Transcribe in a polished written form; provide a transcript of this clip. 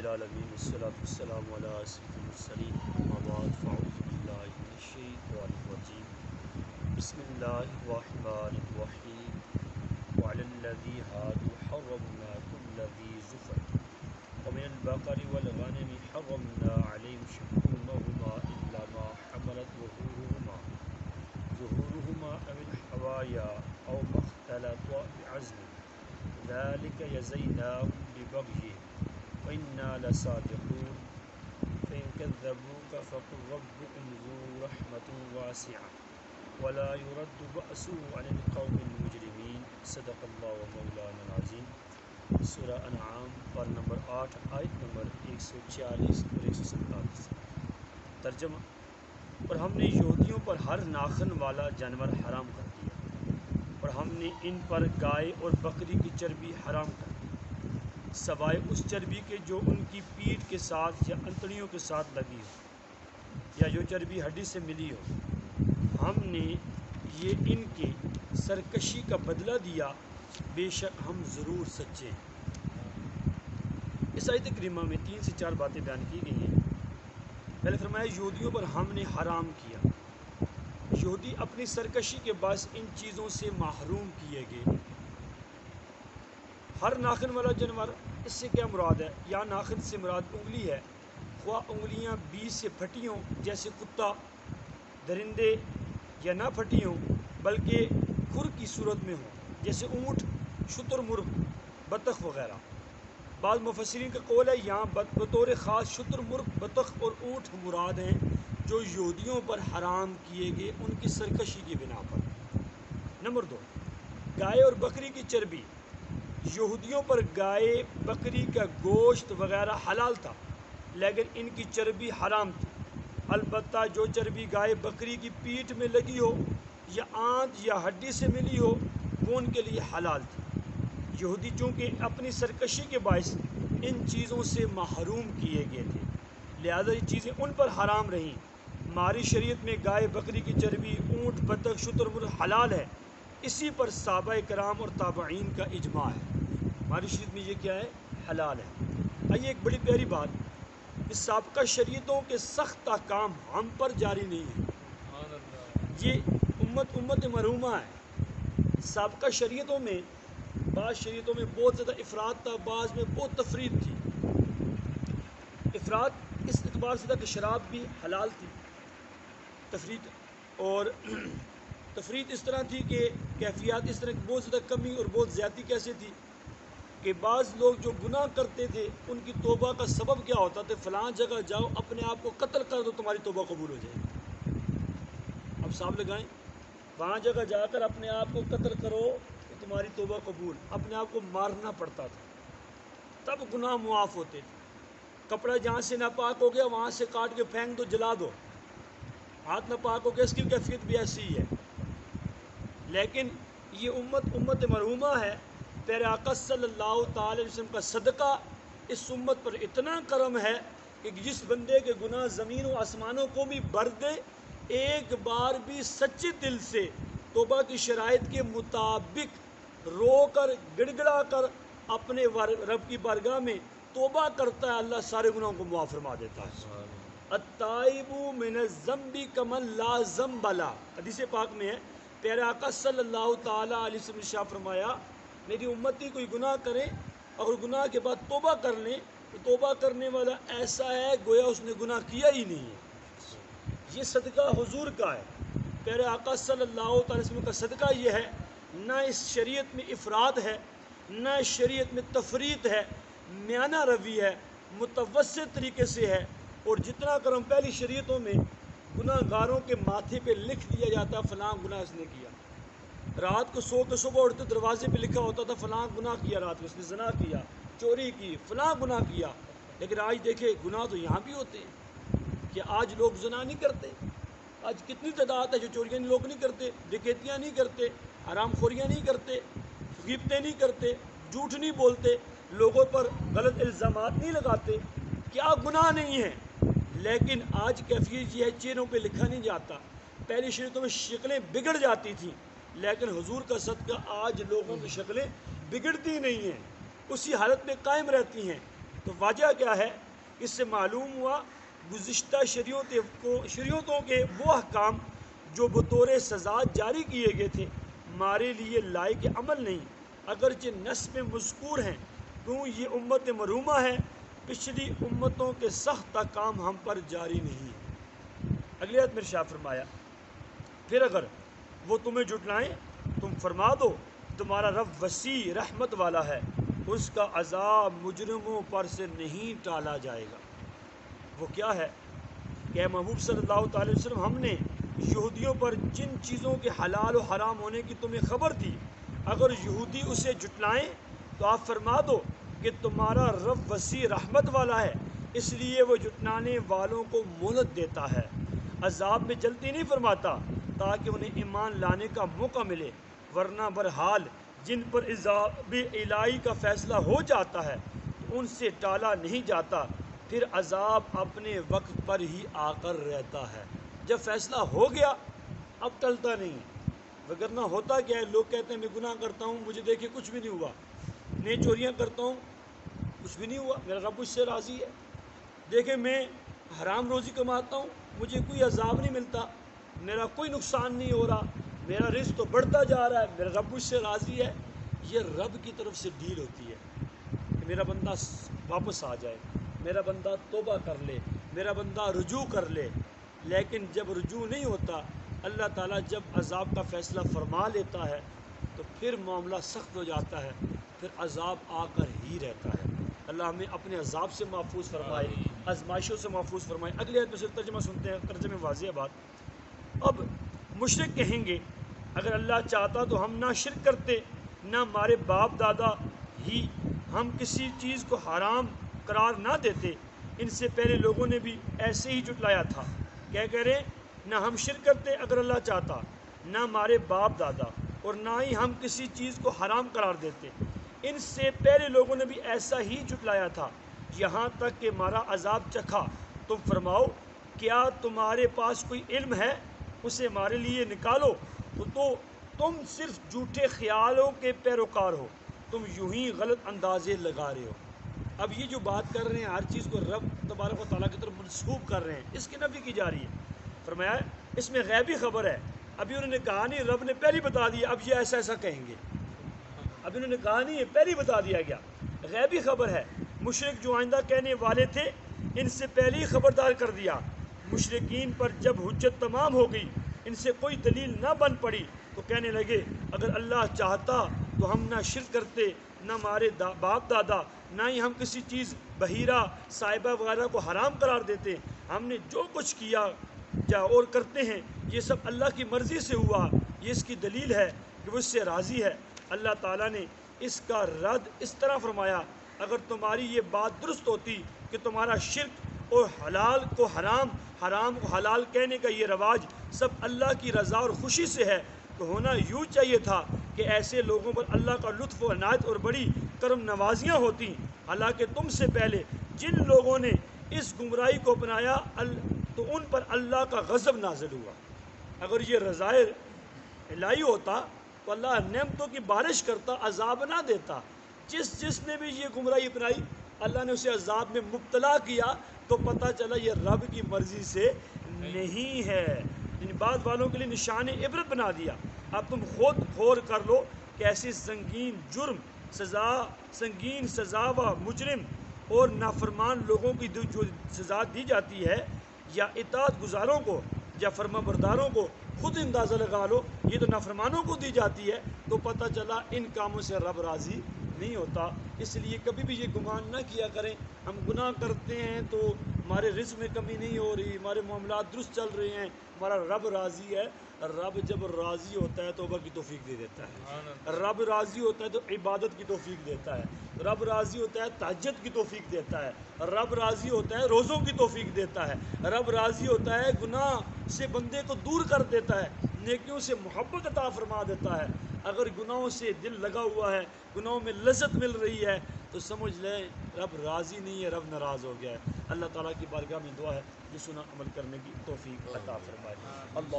العالمین والصلاة والسلام علی سید المرسلین اما بعد فاعوذ باللہ من الشیطان الرجیم بسم اللہ الرحمن الرحیم وعلی الذی ہادوا حرمنا کل ذی ظفر ومن البقر والغنم حرمنا علیہم شحومہما الا ما حملت ظہورہما او الحوایا او ما اختلط بعظم ذلك جزیناہم ببغیہم وَإِنَّا لَصَادِقُونَ فَإِن كَذَّبُوكَ فَقُلْ رَبُّكُمْ ذُو رَحْمَةٍ وَاسِعَةٍ وَلَا يُرَدُّ بَأْسُهُ عَنِ الْقَوْمِ الْمُجْرِمِينَ صدق اللہ مولانا العظیم۔ سورہ انعام پر نمبر 8 آیت نمبر 146 اور 147۔ ترجمہ: اور ہم نے یہودیوں پر ہر ناخن والا جانور حرام کر دیا، اور ہم نے ان پر گائے اور بکری کی چربی حرام کر دی، سوائے اس چربی کے جو ان کی پیٹھ کے ساتھ یا انتڑیوں کے ساتھ لگی ہو، یا جو چربی ہڈی سے ملی ہو۔ ہم نے یہ ان کے سرکشی کا بدلہ دیا، بے شک ہم ضرور سچے ہیں۔ اس آیت کریمہ میں 3 سے 4 باتیں بیان کی گئی ہیں۔ پہلے فرمایا یہودیوں پر ہم نے حرام کیا۔ یہودی اپنی سرکشی کے باعث ان چیزوں سے محروم کیے گئے۔ ہر ناخن والا جانور، اس سے کیا مراد ہے؟ یا ناخن سے مراد انگلی ہے، خواہ انگلیاں بیچ سے پھٹی ہوں جیسے کتا، درندے، یا نہ پھٹی ہوں بلکہ کھر کی صورت میں ہوں جیسے اونٹ، شتر مرغ، بطخ وغیرہ۔ بعض مفسرین کا قول ہے یہاں بطور خاص شتر مرغ، بطخ اور اونٹ مراد ہیں جو یہودیوں پر حرام کیے گئے ان کی سرکشی کی بنا پر۔ نمبر 2، گائے اور بکری کی چربی۔ یہودیوں پر گائے بکری کا گوشت وغیرہ حلال تھا، لیکن ان کی چربی حرام تھی۔ البتہ جو چربی گائے بکری کی پیٹھ میں لگی ہو یا آنت یا ہڈی سے ملی ہو وہ ان کے لیے حلال تھی۔ یہودی چونکہ اپنی سرکشی کے باعث ان چیزوں سے محروم کیے گئے تھے، لہذا یہ چیزیں ان پر حرام رہیں۔ ہماری شریعت میں گائے بکری کی چربی، اونٹ، بطخ، شتر مرغ حلال ہے۔ اسی پر صحابہ کرام اور تابعین کا اجماع ہے۔ ہماری شریعت میں یہ کیا ہے؟ حلال ہے۔ آئیے ایک بڑی پیاری بات، کہ سابقہ شریعتوں کے سخت احکام ہم پر جاری نہیں ہیں۔ یہ امت مرحومہ ہے۔ سابقہ شریعتوں میں بعض شریعتوں میں بہت زیادہ افراط تھا، بعض میں بہت تفریط تھی۔ افراط اس اعتبار سے تھا کہ شراب بھی حلال تھی، تفریط اس طرح تھی کہ کیفیات اس طرح کی بہت زیادہ کمی اور بہت زیادتی کیسے تھی کہ بعض لوگ جو گناہ کرتے تھے ان کی توبہ کا سبب کیا ہوتا تھا؟ فلاں جگہ جاؤ، اپنے آپ کو قتل کر دو، تمہاری توبہ قبول ہو جائے گی۔ اب صاحب لگائیں، وہاں جگہ جا کر اپنے آپ کو قتل کرو تو تمہاری توبہ قبول۔ اپنے آپ کو مارنا پڑتا تھا، تب گناہ معاف ہوتے تھے۔ کپڑا جہاں سے ناپاک ہو گیا وہاں سے کاٹ کے پھینک دو، جلا دو۔ ہاتھ ناپاک ہو گیا، اس کی کیفیت بھی ایسی ہی ہے۔ لیکن یہ امت مرحومہ ہے۔ پیارے آقا صلی اللہ تعالی علیہ وسلم کا صدقہ اس امت پر اتنا کرم ہے کہ جس بندے کے گناہ زمین و آسمانوں کو بھی بھر دے، ایک بار بھی سچے دل سے توبہ کی شرائط کے مطابق رو کر گڑ گڑا کر اپنے رب کی بارگاہ میں توبہ کرتا ہے، اللہ سارے گناہوں کو معاف فرما دیتا ہے۔ التائب من الذنب کمن لا ذنب لہ، حدیث پاک میں ہے۔ پیارے آقا صلی اللہ تعالی علیہ وسلم نے شاہ فرمایا، میری امتی کوئی گناہ کرے اور گناہ کے بعد توبہ کر لے تو توبہ کرنے والا ایسا ہے گویا اس نے گناہ کیا ہی نہیں ہے۔ یہ صدقہ حضور کا ہے، پیارے آقا صلی اللہ تعالی وسلم کا صدقہ یہ ہے۔ نہ اس شریعت میں افراد ہے، نہ اس شریعت میں تفریط ہے، میانہ روی ہے، متوسط طریقے سے ہے۔ اور جتنا کرم پہلی شریعتوں میں گناہ گاروں کے ماتھے پہ لکھ دیا جاتا فلاں گناہ اس نے کیا، رات کو سو کے صبح اٹھتے دروازے پہ لکھا ہوتا تھا فلاں گناہ کیا، رات میں اس نے زنا کیا، چوری کی، فلاں گناہ کیا۔ لیکن آج دیکھے گناہ تو یہاں بھی ہوتے ہیں کہ آج لوگ زنا نہیں کرتے، آج کتنی تعداد ہے جو چوریاں لوگ نہیں کرتے، ڈکیتیاں نہیں کرتے، حرام خوریاں نہیں کرتے، غیبتیں نہیں کرتے، جھوٹ نہیں بولتے، لوگوں پر غلط الزامات نہیں لگاتے، کیا گناہ نہیں ہے۔ لیکن آج کیفیت یہ ہے چہروں پہ لکھا نہیں جاتا۔ پہلی شریعتوں میں شکلیں بگڑ جاتی تھیں، لیکن حضور کا صدقہ آج لوگوں کی شکلیں بگڑتی نہیں ہیں، اسی حالت میں قائم رہتی ہیں۔ تو واجہ کیا ہے؟ اس سے معلوم ہوا گزشتہ شریعتوں کے وہ احکام جو بطور سزا جاری کیے گئے تھے ہمارے لیے لائق عمل نہیں، اگرچہ نص میں مذکور ہیں، کیوں یہ امت مرومہ ہے، پچھلی امتوں کے سخت کام ہم پر جاری نہیں۔ اگلی آیت میں ارشاد فرمایا پھر اگر وہ تمہیں جھٹلائیں تم فرما دو تمہارا رب وسیع رحمت والا ہے، اس کا عذاب مجرموں پر سے نہیں ٹالا جائے گا۔ وہ کیا ہے کہ اے محبوب صلی اللہ تعالی وسلم، ہم نے یہودیوں پر جن چیزوں کے حلال و حرام ہونے کی تمہیں خبر دی، اگر یہودی اسے جھٹلائیں تو آپ فرما دو کہ تمہارا رب وسیع رحمت والا ہے، اس لیے وہ جھٹلانے والوں کو مہلت دیتا ہے، عذاب میں جلدی نہیں فرماتا تاکہ انہیں ایمان لانے کا موقع ملے، ورنہ برحال جن پر عذاب الہی کا فیصلہ ہو جاتا ہے تو ان سے ٹالا نہیں جاتا، پھر عذاب اپنے وقت پر ہی آ کر رہتا ہے۔ جب فیصلہ ہو گیا اب ٹلتا نہیں، وگرنہ ہوتا کیا ہے، لوگ کہتے ہیں میں گناہ کرتا ہوں مجھے دیکھے کچھ بھی نہیں ہوا، میں چوریاں کرتا ہوں کچھ بھی نہیں ہوا، میرا رب مجھ سے راضی ہے، دیکھیں میں حرام روزی کماتا ہوں مجھے کوئی عذاب نہیں ملتا، میرا کوئی نقصان نہیں ہو رہا، میرا رزق تو بڑھتا جا رہا ہے، میرا رب مجھ سے راضی ہے۔ یہ رب کی طرف سے ڈیل ہوتی ہے کہ میرا بندہ واپس آ جائے، میرا بندہ توبہ کر لے، میرا بندہ رجوع کر لے، لیکن جب رجوع نہیں ہوتا، اللہ تعالیٰ جب عذاب کا فیصلہ فرما لیتا ہے تو پھر معاملہ سخت ہو جاتا ہے، پھر عذاب آ کر ہی رہتا ہے۔ اللہ ہمیں اپنے عذاب سے محفوظ فرمائے، آزمائشوں سے محفوظ فرمائے۔ اگلی آیت میں سے ترجمہ سنتے ہیں، ترجمہ واضح ہے بات۔ اب مشرک کہیں گے اگر اللہ چاہتا تو ہم نہ شرک کرتے نہ ہمارے باپ دادا ہی ہم کسی چیز کو حرام قرار نہ دیتے، ان سے پہلے لوگوں نے بھی ایسے ہی جھٹلایا تھا۔ کیا کہہ رہے ہیں؟ نہ ہم شرک کرتے اگر اللہ چاہتا، نہ ہمارے باپ دادا، اور نہ ہی ہم کسی چیز کو حرام قرار دیتے، ان سے پہلے لوگوں نے بھی ایسا ہی جھٹلایا تھا، یہاں تک کہ ہمارا عذاب چکھا۔ تم فرماؤ کیا تمہارے پاس کوئی علم ہے، اسے ہمارے لیے نکالو، تو تم صرف جھوٹے خیالوں کے پیروکار ہو، تم یوں ہی غلط اندازے لگا رہے ہو۔ اب یہ جو بات کر رہے ہیں ہر چیز کو رب تبارک و تعالیٰ کی طرف منسوب کر رہے ہیں، اس کی نفی کی جا رہی ہے۔ فرمایا اس میں غیبی خبر ہے، ابھی انہوں نے کہا نہیں، رب نے پہلے بتا دیا اب یہ ایسا ایسا کہیں گے، ابھی انہوں نے کہا نہیں ہے، پہلے بتا دیا گیا، غیبی خبر ہے۔ مشرک جو آئندہ کہنے والے تھے ان سے پہلے ہی خبردار کر دیا، مشرکین پر جب حجت تمام ہو گئی ان سے کوئی دلیل نہ بن پڑی تو کہنے لگے اگر اللہ چاہتا تو ہم نہ شرک کرتے نہ ہمارے باپ دادا، نہ ہی ہم کسی چیز بحیرہ صاحبہ وغیرہ کو حرام قرار دیتے، ہم نے جو کچھ کیا اور کرتے ہیں یہ سب اللہ کی مرضی سے ہوا، یہ اس کی دلیل ہے کہ وہ اس سے راضی ہے۔ اللہ تعالیٰ نے اس کا رد اس طرح فرمایا اگر تمہاری یہ بات درست ہوتی کہ تمہارا شرک اور حلال کو حرام، حرام کو حلال کہنے کا یہ رواج سب اللہ کی رضا اور خوشی سے ہے تو ہونا یوں چاہیے تھا کہ ایسے لوگوں پر اللہ کا لطف و عنایت اور بڑی کرم نوازیاں ہوتی، حالانکہ تم سے پہلے جن لوگوں نے اس گمراہی کو اپنایا تو ان پر اللہ کا غضب نازل ہوا۔ اگر یہ رضائے الہی ہوتا تو اللہ نعمتوں کی بارش کرتا، عذاب نہ دیتا۔ جس نے بھی یہ گمراہی اپنائی اللہ نے اسے عذاب میں مبتلا کیا تو پتہ چلا یہ رب کی مرضی سے نہیں ہے، ان بعد والوں کے لیے نشان عبرت بنا دیا۔ اب تم خود غور کر لو کہ ایسی سنگین جرم سنگین سزا و مجرم اور نافرمان لوگوں کی جو سزا دی جاتی ہے یا اطاعت گزاروں کو یا فرما برداروں کو، خود اندازہ لگا لو، یہ تو نافرمانوں کو دی جاتی ہے، تو پتہ چلا ان کاموں سے رب راضی نہیں ہوتا۔ اس لیے کبھی بھی یہ گمان نہ کیا کریں ہم گناہ کرتے ہیں تو ہمارے رزق میں کمی نہیں ہو رہی، ہمارے معاملات درست چل رہے ہیں، ہمارا رب راضی ہے۔ رب جب راضی ہوتا ہے توبہ کی توفیق دے دیتا ہے، رب راضی ہوتا ہے تو عبادت کی توفیق دیتا ہے، رب راضی ہوتا ہے تہجد کی توفیق دیتا ہے، رب راضی ہوتا ہے روزوں کی توفیق دیتا ہے، رب راضی ہوتا ہے گناہ سے بندے کو دور کر دیتا ہے، نیکیوں سے محبت عطا فرما دیتا ہے۔ اگر گناہوں سے دل لگا ہوا ہے، گناہوں میں لذت مل رہی ہے تو سمجھ لیں رب راضی نہیں ہے، رب ناراض ہو گیا ہے۔ اللہ تعالیٰ کی بارگاہ میں دعا ہے جو سنا عمل کرنے کی توفیق عطا فرمائے۔ اللہ